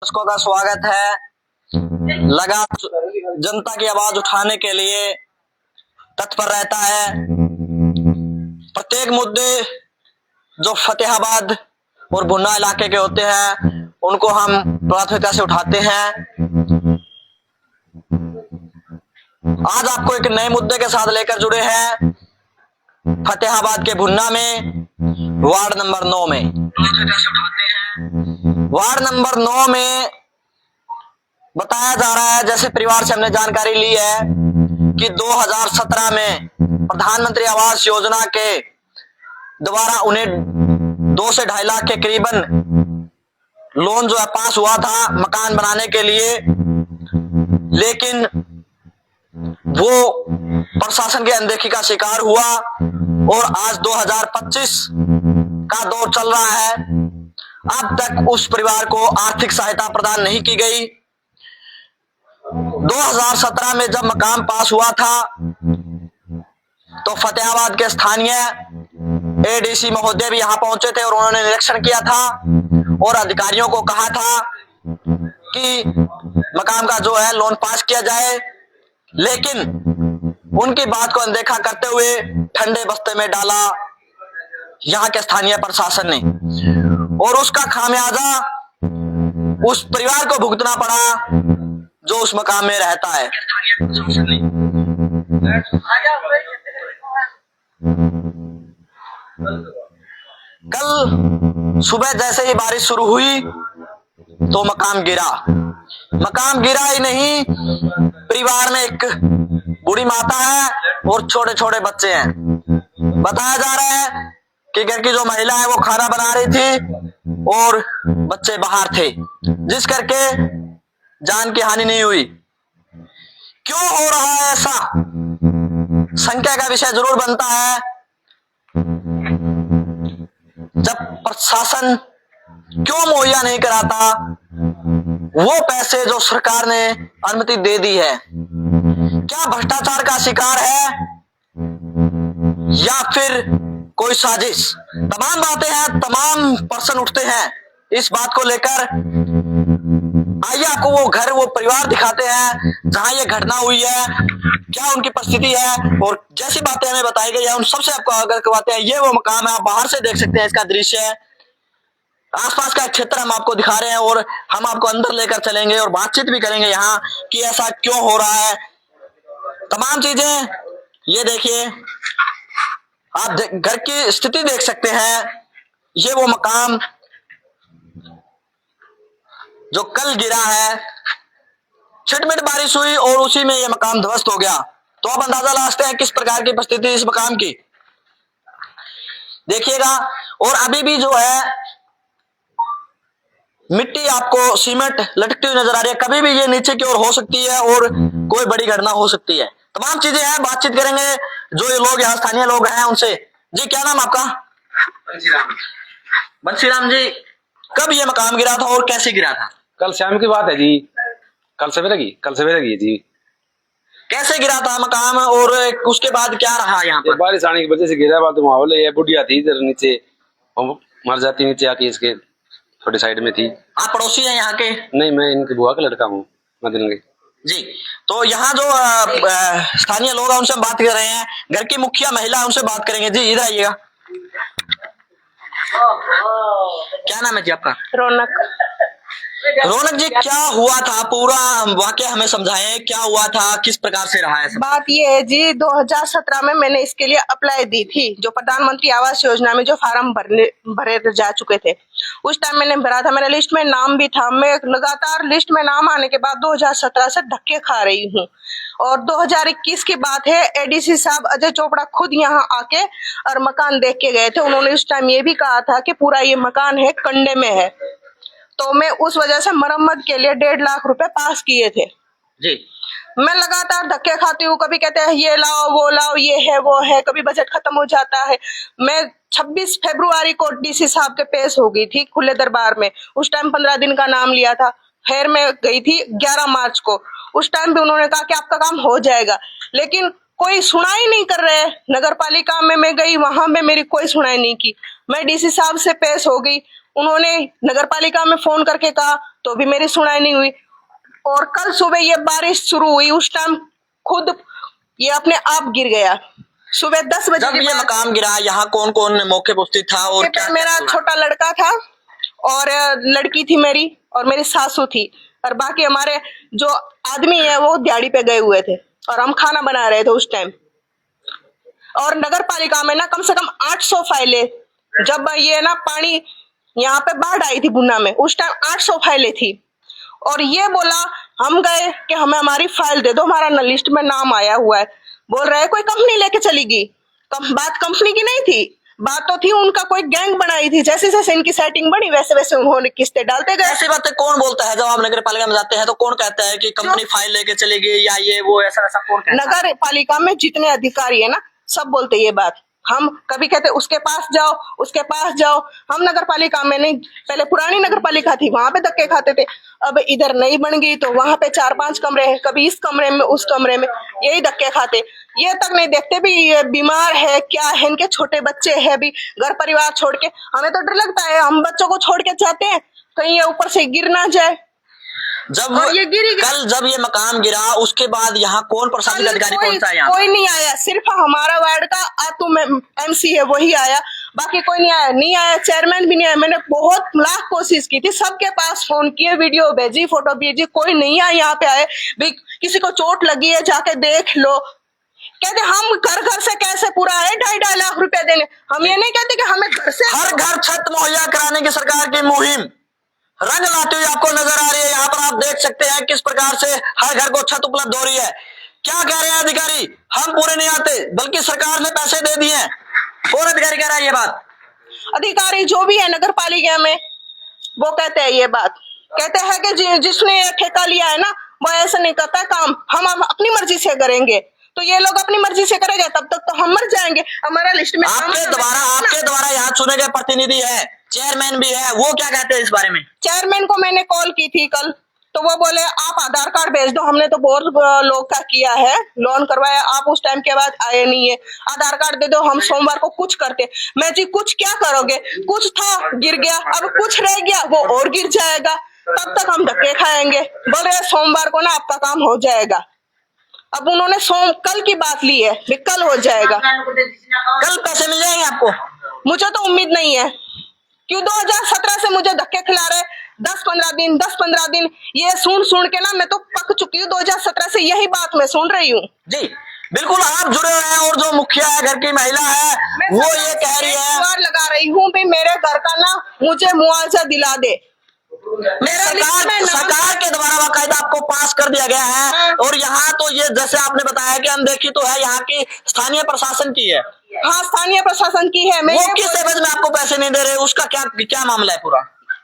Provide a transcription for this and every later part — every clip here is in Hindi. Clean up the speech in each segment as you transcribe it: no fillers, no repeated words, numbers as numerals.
दर्शकों का स्वागत है। लगा जनता की आवाज उठाने के लिए तत्पर रहता है। प्रत्येक मुद्दे जो फतेहाबाद और भुन्ना इलाके के होते हैं उनको हम प्राथमिकता से उठाते हैं। आज आपको एक नए मुद्दे के साथ लेकर जुड़े हैं। फतेहाबाद के भुन्ना में वार्ड नंबर 9 में वार्ड नंबर 9 में बताया जा रहा है, जैसे परिवार से हमने जानकारी ली है कि 2017 में प्रधानमंत्री आवास योजना के द्वारा उन्हें 2 से 2.5 लाख के करीबन लोन जो है पास हुआ था मकान बनाने के लिए, लेकिन वो प्रशासन की अनदेखी का शिकार हुआ और आज 2025 का दौर चल रहा है। अब तक उस परिवार को आर्थिक सहायता प्रदान नहीं की गई। 2017 में जब मकान पास हुआ था तो फतेहाबाद के स्थानीय एडीसी महोदय भी यहां पहुंचे थे और उन्होंने निरीक्षण किया था और अधिकारियों को कहा था कि मकान का जो है लोन पास किया जाए, लेकिन उनकी बात को अनदेखा करते हुए ठंडे बस्ते में डाला यहां के स्थानीय प्रशासन ने और उसका खामियाजा उस परिवार को भुगतना पड़ा जो उस मकान में रहता है। कल सुबह जैसे ही बारिश शुरू हुई तो मकान गिरा ही नहीं, परिवार में एक बूढ़ी माता है और छोटे छोटे बच्चे हैं। बताया जा रहा है कि घर की जो महिला है वो खाना बना रही थी और बच्चे बाहर थे, जिस करके जान की हानि नहीं हुई। क्यों हो रहा है ऐसा, संख्या का विषय जरूर बनता है। जब प्रशासन क्यों मुहैया नहीं कराता वो पैसे जो सरकार ने अनुमति दे दी है, क्या भ्रष्टाचार का शिकार है या फिर कोई साजिश? तमाम बातें हैं, तमाम प्रश्न उठते हैं इस बात को लेकर। आइए आपको वो घर, वो परिवार दिखाते हैं जहां ये घटना हुई है, क्या उनकी परिस्थिति है और जैसी बातें हमें बताई गई है उन सबसे आपको अवगत करवाते हैं। ये वो मकान है, आप बाहर से देख सकते हैं इसका दृश्य। आसपास का क्षेत्र हम आपको दिखा रहे हैं और हम आपको अंदर लेकर चलेंगे और बातचीत भी करेंगे यहाँ कि ऐसा क्यों हो रहा है, तमाम चीजें। ये देखिए, आप घर की स्थिति देख सकते हैं। ये वो मकान जो कल गिरा है, छिटमिट बारिश हुई और उसी में ये मकान ध्वस्त हो गया। तो आप अंदाजा लगा सकते हैं किस प्रकार की परिस्थिति इस मकान की, देखिएगा। और अभी भी जो है मिट्टी आपको सीमेंट लटकती हुई नजर आ रही है, कभी भी ये नीचे की ओर हो सकती है और कोई बड़ी घटना हो सकती है। तमाम चीजें हैं, बातचीत करेंगे जो ये लोग यहाँ स्थानीय लोग हैं उनसे। जी, क्या नाम आपका? बंसीराम जी, कब ये मकान गिरा था और कैसे गिरा था? कल शाम की बात है जी, कल सवेरे की जी। कैसे गिरा था मकान और उसके बाद क्या रहा यहाँ पर? बारिश आने की वजह से गिरा। बात माहौल है, बुढ़िया थी इधर नीचे, मर जाती नीचे आके, इसके थोड़ी साइड में थी। आप पड़ोसी हैं यहाँ के? नहीं, मैं इनकी बुआ का लड़का हूँ, मदन जी। तो यहाँ जो स्थानीय लोग हैं उनसे हम बात कर रहे हैं, घर की मुखिया महिला उनसे बात करेंगे। जी, इधर आइएगा। क्या नाम है जी आपका? रौनक जी, क्या हुआ था, पूरा वाकया हमें समझाएं, क्या हुआ था, किस प्रकार से रहा है? बात ये है जी, 2017 में मैंने इसके लिए अप्लाई दी थी, जो प्रधानमंत्री आवास योजना में जो फार्म भरे जा चुके थे, उस टाइम मैंने भरा था। मेरे लिस्ट में नाम भी था। मैं लगातार लिस्ट में नाम आने के बाद 2017 से धक्के खा रही हूँ और 2021 की बात है, एडीसी साहब अजय चोपड़ा खुद यहाँ आके और मकान देख के गए थे। उन्होंने उस टाइम ये भी कहा था कि पूरा ये मकान है कंडे में है, तो मैं उस वजह से मरम्मत के लिए 1.5 लाख रुपए पास किए थे। जी। मैं लगातार धक्के खाती हूँ, कभी कहते हैं ये लाओ वो लाओ, ये है वो है, कभी बजट खत्म हो जाता है। मैं 26 फरवरी को डीसी साहब के पेश हो गई थी खुले दरबार में। उस टाइम 15 दिन का नाम लिया था। फिर मैं गई थी 11 मार्च को, उस टाइम भी उन्होंने कहा कि आपका काम हो जाएगा, लेकिन कोई सुनाई नहीं कर रहे। नगर पालिका में मैं गई, वहां में मेरी कोई सुनाई नहीं की। मैं डीसी साहब से पेश हो गई, उन्होंने नगर पालिका में फोन करके कहा तो भी मेरी सुनाई नहीं हुई। और कल सुबह ये बारिश शुरू हुई, उस टाइम खुद ये अपने आप गिर गया। सुबह 10 बजे जब ये मकान गिरा यहाँ कौन कौन मौके पर उपस्थित था और क्या मेरा छोटा लड़का था और लड़की थी मेरी और मेरी सासू थी, और बाकी हमारे जो आदमी है वो दिहाड़ी पे गए हुए थे और हम खाना बना रहे थे उस टाइम। और नगर पालिका में ना कम से कम 800 फाइलें, जब ये ना पानी यहाँ पे बाढ़ आई थी बुन्ना में, उस टाइम 800 फाइलें थी। और ये बोला, हम गए कि हमें हमारी फाइल दे दो, हमारा न लिस्ट में नाम आया हुआ है। बोल रहे कोई कंपनी लेके चली गई। बात कंपनी की नहीं थी, बात तो थी उनका कोई गैंग बनाई थी। जैसे जैसे इनकी सेटिंग बढ़ी वैसे वैसे उन्होंने किस्तें डालते गए। ऐसी बातें कौन बोलता है? जब आप नगर पालिका में जाते हैं तो कौन कहता है कि कंपनी फाइल लेके चली गई या ये वो, ऐसा वैसा कौन कहता है? नगर पालिका में जितने अधिकारी है ना सब बोलते ये बात। हम कभी कहते उसके पास जाओ, उसके पास जाओ। हम नगर पालिका में नहीं, पहले पुरानी नगर पालिका थी वहां पे धक्के खाते थे, अब इधर नई बन गई तो वहां पे 4-5 कमरे हैं, कभी इस कमरे में उस कमरे में, यही धक्के खाते। ये तक नहीं देखते भी ये बीमार है क्या है, इनके छोटे बच्चे हैं, भी घर परिवार छोड़ के हमें तो डर लगता है, हम बच्चों को छोड़ के जाते हैं कहीं ये ऊपर से गिर ना जाए। जब ये गिरी कल जब ये मकान गिरा उसके बाद यहाँ कौन प्रशासनिक अधिकारी पहुंचा? यहाँ कोई नहीं आया, सिर्फ हमारा वार्ड का आतुम MC है वही आया, बाकी कोई नहीं आया, चेयरमैन भी नहीं आया। मैंने बहुत लाख कोशिश की थी, सबके पास फोन किए, वीडियो भेजी, फोटो भेजी, कोई नहीं आया यहाँ पे आए। भी किसी को चोट लगी है जाके देख लो। कहते हम घर घर से कैसे पूरा है 2.5 लाख रुपए देने। हम ये नहीं कहते कि हमें घर से हर घर छत मुहैया कराने की सरकार की मुहिम रंग लाते हुए आपको नजर आ रही है। यहाँ पर आप देख सकते हैं किस प्रकार से हर घर को छत उपलब्ध हो रही है। क्या कह रहे हैं अधिकारी? हम पूरे नहीं आते बल्कि सरकार ने पैसे दे दिए हैं। कौन अधिकारी कह रहा है ये बात? अधिकारी जो भी है नगर पालिका में वो कहते हैं ये बात, कहते हैं कि जिसने ठेका लिया है ना वो ऐसा नहीं करता काम, हम अपनी मर्जी से करेंगे। तो ये लोग अपनी मर्जी से करेंगे तब तक तो हम मर जाएंगे। हमारा लिस्ट में आपके द्वारा यहाँ चुने गए प्रतिनिधि है, चेयरमैन भी है, वो क्या कहते हैं इस बारे में? चेयरमैन को मैंने कॉल की थी कल, तो वो बोले आप आधार कार्ड भेज दो। हमने तो बहुत लोग का किया है, लोन करवाया, आप उस टाइम के बाद आए नहीं है, आधार कार्ड दे दो, हम सोमवार को कुछ करते। मैं जी कुछ क्या करोगे, कुछ था गिर गया, अब कुछ रह गया वो और गिर जाएगा, तब तक हम धक्के खाएंगे। बोल रहे सोमवार को ना आपका काम हो जाएगा। अब उन्होंने कल की बात ली है, कल हो जाएगा, कल पैसे मिल जाएंगे आपको? मुझे तो उम्मीद नहीं है, क्यों 2017 से मुझे धक्के खिला रहे, 10-15 दिन ये सुन के ना मैं तो पक चुकी हूँ। 2017 से यही बात मैं सुन रही हूँ। जी बिल्कुल, आप जुड़े हुए हैं और जो मुखिया है, घर की महिला है, वो ये कह रही है, गुहार लगा रही हूँ भी मेरे घर का ना मुझे मुआवजा दिला दे। सरकार के द्वारा बाकायदा आपको पास कर दिया गया है। और यहाँ तो ये जैसे आपने बताया कि अनदेखी तो है, यहाँ की स्थानीय प्रशासन की है। हाँ, स्थानीय प्रशासन की है। वो किस एवज में आपको पैसे नहीं दे रहे, उसका क्या मामला है पूरा?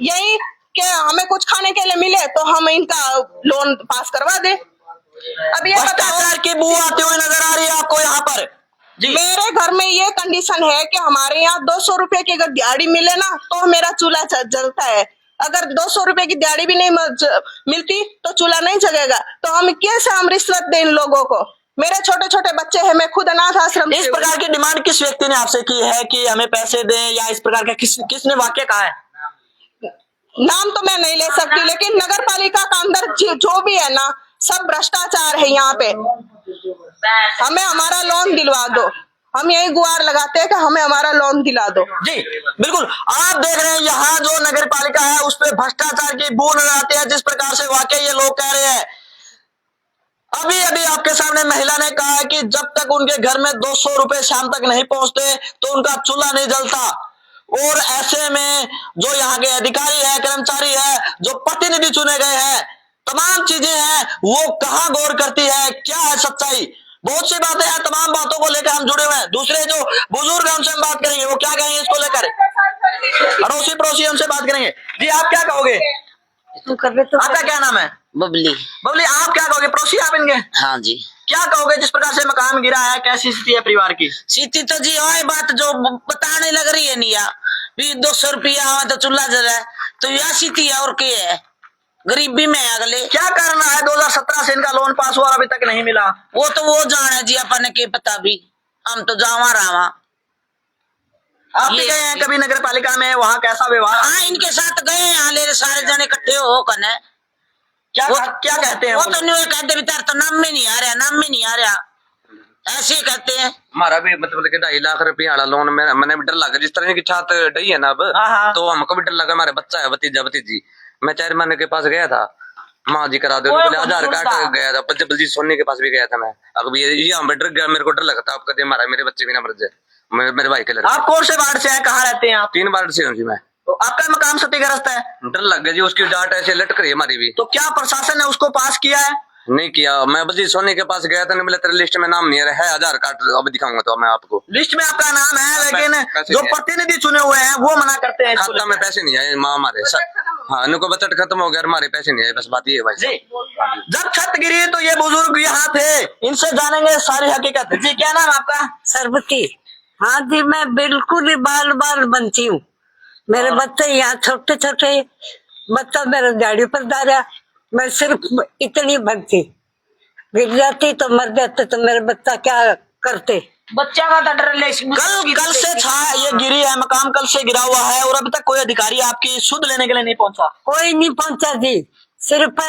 यही कि हमें कुछ खाने के लिए मिले तो हम इनका लोन पास करवा दे। अब ये भ्रष्टाचार की बू आती हुई नजर आ रही है आपको यहाँ पर? जी। मेरे घर में ये कंडीशन है कि हमारे यहाँ 200 रुपए की अगर दिहाड़ी मिले ना तो मेरा चूल्हा जलता है। अगर 200 रुपए की दिहाड़ी भी नहीं मिलती तो चूल्हा नहीं जलेगा। तो हम कैसे हम रिश्वत दें इन लोगों को? मेरे छोटे छोटे बच्चे हैं, मैं खुद अनाथ आश्रम। इस प्रकार की डिमांड किस व्यक्ति ने आपसे की है कि हमें पैसे दें, या इस प्रकार का किसने वाक्य कहा है? नाम तो मैं नहीं ले सकती, लेकिन नगर पालिका का अंदर जो भी है ना सब भ्रष्टाचार है यहाँ पे। हमें हमारा लोन दिलवा दो, हम यही गुहार लगाते हैं कि हमें हमारा लोन दिला दो। जी बिल्कुल, आप देख रहे हैं यहाँ जो नगर पालिका है उस पर भ्रष्टाचार की बू नजर आती है। जिस प्रकार से वाकई ये लोग कह रहे हैं, अभी आपके सामने महिला ने कहा है कि जब तक उनके घर में 200 रुपए शाम तक नहीं पहुंचते तो उनका चूल्हा नहीं जलता। और ऐसे में जो यहाँ के अधिकारी है, कर्मचारी है, जो प्रतिनिधि चुने गए हैं, तमाम चीजें हैं, वो कहाँ गौर करती है, क्या है सच्चाई? बहुत सी बातें हैं, तमाम बातों को लेकर हम जुड़े हुए हैं। दूसरे जो बुजुर्ग हमसे हम बात करेंगे, वो क्या कहेंगे इसको लेकर, अड़ोसी पड़ोसी हमसे बात करेंगे। जी आप क्या कहोगे? आपका क्या नाम है? बबली। बबली, आप क्या कहोगे? पड़ोसी आप इनके? हाँ जी। क्या कहोगे जिस प्रकार से मकान गिरा है, कैसी स्थिति है परिवार की? स्थिति तो जी वही बात जो बताने लग रही है नहीं यार, 200 रुपया तो चूल्हा जला, तो यह स्थिति है और क्या है, गरीबी में अगले। क्या करना है? 2017 से इनका लोन पास हुआ, अभी तक नहीं मिला। वो तो वो जाने जी, अपन के पता भी, हम तो जावा रहा। आप भी गए हैं कभी नगर पालिका में, वहाँ कैसा व्यवहार? हाँ इनके साथ गए हैं, हाले सारे जने इकट्ठे हो कने। क्या कहते हैं वो तो नहीं कहते बेचार, तो नाम में नहीं आ रहा, नाम में नहीं आ रहा, ऐसे ही कहते हैं। हमारा भी मतलब कि 2.5 लाख रुपया वाला लोन मैंने भी डर लगा, जिस तरह की छात डई है ना अब, हाँ। तो हमको भी डर लगा। हमारे बच्चा है, भतीजा भतीजी, मैं चेयरमैन के पास गया था, माँ जी करा दो, बोले आधार कार्ड गया था, बलजीत सोनी के पास भी गया था मैं। अब ये हम डर गया, मेरे को डर लगता अब कदे हमारा मेरे बच्चे भी ना मर जाए, मेरे भाई के लड़के। आप कौन से वार्ड से हैं, कहाँ रहते हैं आप? 3 वार्ड से हूँ जी मैं। तो आपका मकान क्षतिग्रस्त है? डर लग गया जी, उसकी डांट ऐसे लटक रही है हमारी भी। तो क्या प्रशासन ने उसको पास किया है? नहीं किया। मैं बलजीत सोनी के पास गया था, नहीं बोले तेरे लिस्ट में नाम नहीं है, आधार कार्ड अब दिखाऊंगा तो मैं आपको। लिस्ट में आपका नाम है, लेकिन पैसे जो नहीं है। प्रतिनिधि चुने हुए हैं वो मना करते हैं। खाता में पैसे नहीं आए माँ हमारे सर। हाँ, इनको बजट खत्म हो गया, हमारे पैसे नहीं आए, बस बात ये है भाई जी। जब छत गिरी तो ये बुजुर्ग यहाँ थे, इनसे जानेंगे सारी हकीकत। जी क्या नाम आपका? सरबती। हाँ जी, मैं बिल्कुल ही बाल बाल बनती हूँ। मेरे बच्चे यहाँ छोटे छोटे, बच्चा मेरे गाड़ी पर जा रहा, मैं सिर्फ इतनी बनती, गिर जाती तो मर जाते, तो मेरे बच्चा क्या करते? बच्चा का तो डर ले। कल से ये गिरी है, मकान कल से गिरा हुआ है और अभी तक कोई अधिकारी आपकी सुध लेने के लिए नहीं पहुंचा? कोई नहीं पहुंचा जी, सिर्फ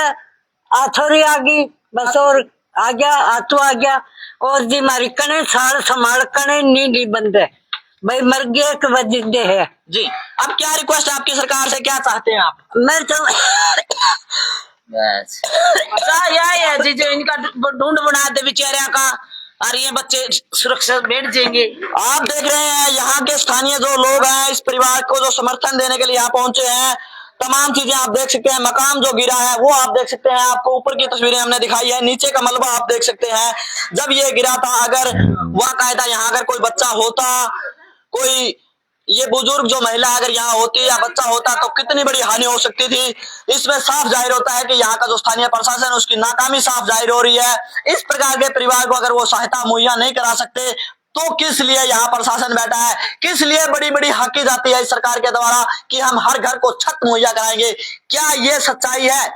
आथोरी आ गई बस, और आ गया आतू आ गया, और जी हमारी कने साल संभाल कने नींद बंद है भाई, मर गया कि वजिंदे है। जी अब क्या रिक्वेस्ट है आपकी सरकार से, क्या चाहते हैं आप? मैं तो बस यही है जी, जो इनका ढूंढ बना दे बेचारे का, और ये बच्चे सुरक्षित बैठ जाएंगे। आप देख रहे हैं यहाँ के स्थानीय जो लोग हैं, इस परिवार को जो समर्थन देने के लिए यहाँ पहुंचे हैं, तमाम चीजें आप देख सकते हैं। मकान जो गिरा है वो आप देख सकते हैं, आपको ऊपर की तस्वीरें हमने दिखाई है, नीचे का मलबा आप देख सकते हैं। जब ये गिरा था, अगर वाकायदा यहाँ अगर कोई बच्चा होता, कोई ये बुजुर्ग जो महिला अगर यहाँ होती या बच्चा होता, तो कितनी बड़ी हानि हो सकती थी। इसमें साफ जाहिर होता है कि यहाँ का जो स्थानीय प्रशासन, उसकी नाकामी साफ जाहिर हो रही है। इस प्रकार के परिवार को अगर वो सहायता मुहैया नहीं करा सकते, तो किस लिए यहाँ प्रशासन बैठा है, किस लिए बड़ी बड़ी हाकी जाती है इस सरकार के द्वारा कि हम हर घर को छत मुहैया कराएंगे? क्या ये सच्चाई है?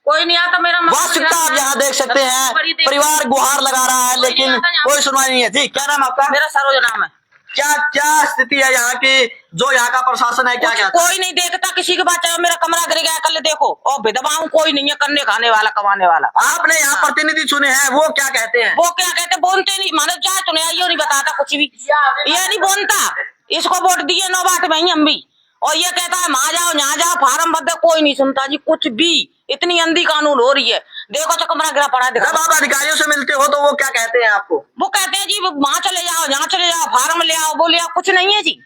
कोई नहीं आता मेरा वास्तविकता आप यहाँ देख सकते हैं, परिवार गुहार लगा रहा है लेकिन कोई सुनवाई नहीं है। जी क्या नाम आपका? मेरा सरोज नाम है। क्या स्थिति है यहाँ की, जो यहाँ का प्रशासन है क्या कहता है? कोई नहीं देखता किसी के बात, मेरा कमरा गिर गया कल देखो, और विधवा हूँ, कोई नहीं है करने खाने वाला कमाने वाला। आपने यहाँ प्रतिनिधि चुने हैं, वो क्या कहते हैं? वो क्या कहते, बोलते नहीं, मानो क्या चुने ये नहीं बताता कुछ भी, ये नहीं बोलता। इसको वोट दिए 9 बात में हम भी, और ये कहता है वहां जाओ यहाँ जाओ फार्म भर दो, कोई नहीं सुनता जी कुछ भी। इतनी अंधी कानून हो रही है, देखो तो कमरा गिरा पड़ा है। जब आप अधिकारियों से मिलते हो तो वो क्या कहते हैं आपको? वो कहते हैं जी वहां चले जाओ, यहाँ चले जाओ, फार्म ले आओ, बोले आओ, कुछ नहीं है जी।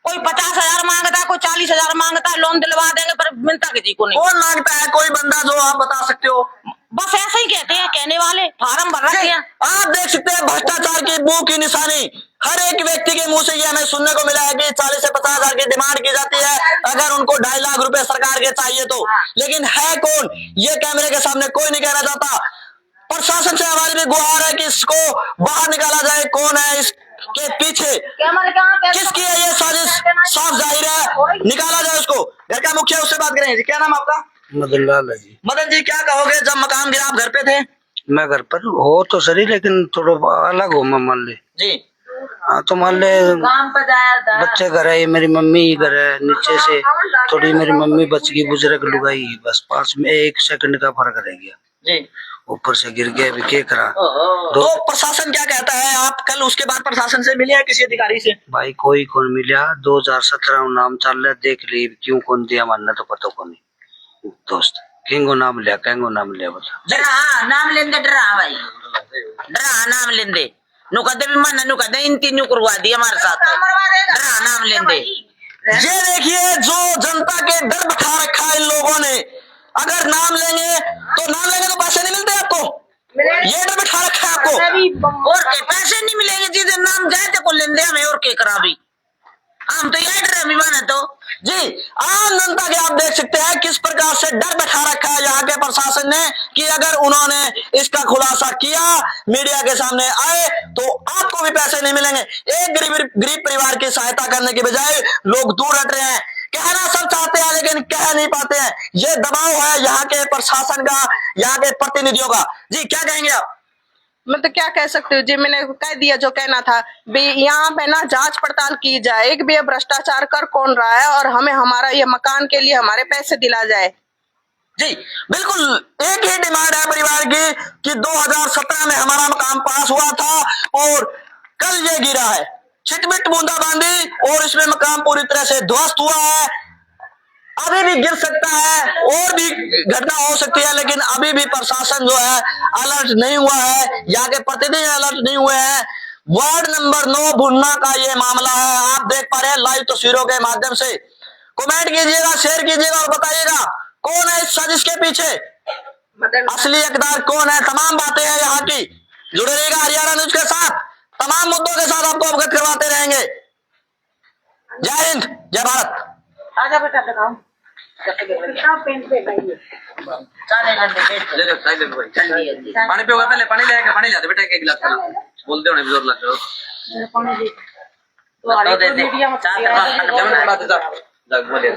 कोई 50,000 मांगता है, कोई 40,000 मांगता है, लोन दिलवा देंगे, पर मिलता किसी को नहीं। कौन मांगता है? कोई बंदा जो आप बता सकते हो? बस ऐसे ही कहते हैं कहने वाले, फार्म भर रखे हैं। आप देख सकते हैं भ्रष्टाचार की मुंह की निशानी, हर एक व्यक्ति के मुंह से ये हमें सुनने को मिला है कि 40 से 50,000 की डिमांड की जाती है, अगर उनको 2.5 लाख रुपए सरकार के चाहिए तो। लेकिन है कौन? ये कैमरे के सामने कोई नहीं कहना चाहता। प्रशासन से हमारी भी गुहार है कि इसको बाहर निकाला जाए। कौन है इसके पीछे, किसकी है ये साजिश? साफ जाहिर है, निकाला जाए उसको। घर का मुखिया, उससे बात करेंगे। क्या नाम आपका? मदन लाल है जी। मदन जी क्या कहोगे, जब मकान गिरा आप घर पे थे? मैं घर पर हो तो सही, लेकिन थोड़ा अलग हो। मैं मान ले जी। हाँ तो मान ले काम पर जाया था, बच्चे घर है, मेरी मम्मी घर है, नीचे से थोड़ी मेरी मम्मी बच गई, बुजुर्ग लुगाई, बस 5 में 1 सेकंड का फर्क रह गया, जी। ऊपर से गिर गया, अभी क्या करा। तो प्रशासन क्या कहता है? आप कल उसके बाद प्रशासन से मिले हैं किसी अधिकारी से? भाई कोई कौन मिला, 2017 में नाम चल रहा, देख ली क्यों कौन दिया, मानना तो पता को नहीं दोस्त। किंगो नाम लिया, कैंगो नाम लिया, बता डरा नाम लेंदे, डरा भाई, डरा नाम लेंदे, नु कहते भी मन, नु कहते इन 3 करवा दी हमारे साथ, डरा नाम लेंदे। ये देखिए, जो जनता के डर बिठा रखा है इन लोगों ने, अगर नाम लेंगे तो पैसे नहीं मिलते आपको, ये डर बिठा रखा है आपको। और के पैसे नहीं मिलेंगे जिसे नाम जाए तो को लेंदे हमें, और के करा भी हम तो ये डर माने तो। जी आम जनता के आप देख सकते हैं किस प्रकार से डर बैठा रखा है यहाँ के प्रशासन ने कि अगर उन्होंने इसका खुलासा किया, मीडिया के सामने आए, तो आपको भी पैसे नहीं मिलेंगे। एक गरीब परिवार की सहायता करने के बजाय लोग दूर हट रहे हैं। कहना सब चाहते हैं लेकिन कह नहीं पाते हैं। ये दबाव है यहाँ के प्रशासन का, यहाँ के प्रतिनिधियों का। जी क्या कहेंगे आप? मैं तो क्या कह सकती हूँ जी, मैंने कह दिया जो कहना था। भी यहाँ पे ना जांच पड़ताल की जाए कि भी ये भ्रष्टाचार कर कौन रहा है और हमें हमारा ये मकान के लिए हमारे पैसे दिला जाए। जी बिल्कुल, एक ही डिमांड है परिवार की कि 2017 में हमारा मकान पास हुआ था और कल ये गिरा है, छिटमिट बूंदाबांदी, और इसमें मकान पूरी तरह से ध्वस्त हुआ है। अभी भी गिर सकता है और भी घटना हो सकती है, लेकिन अभी भी प्रशासन जो है अलर्ट नहीं हुआ है, यहाँ के प्रतिनिधि अलर्ट नहीं हुए हैं। वार्ड नंबर 9 भुन्ना का ये मामला है, आप देख पा रहे हैं लाइव तस्वीरों के माध्यम से। कमेंट कीजिएगा, शेयर कीजिएगा और बताइएगा कौन है इस साजिश के पीछे, असली हकदार कौन है। तमाम बातें हैं यहाँ की, जुड़े रहिएगा हरियाणा न्यूज के साथ, तमाम मुद्दों के साथ आपको अवगत करवाते रहेंगे। जय हिंद, जय भारत। आजा बेटा दिखाओ। पानी पियोगा पहले, पानी ले आके पानी लाते बेटा एक गिलास पानी। बोलते होने जोर लग रहा है। मीडिया में बोलिए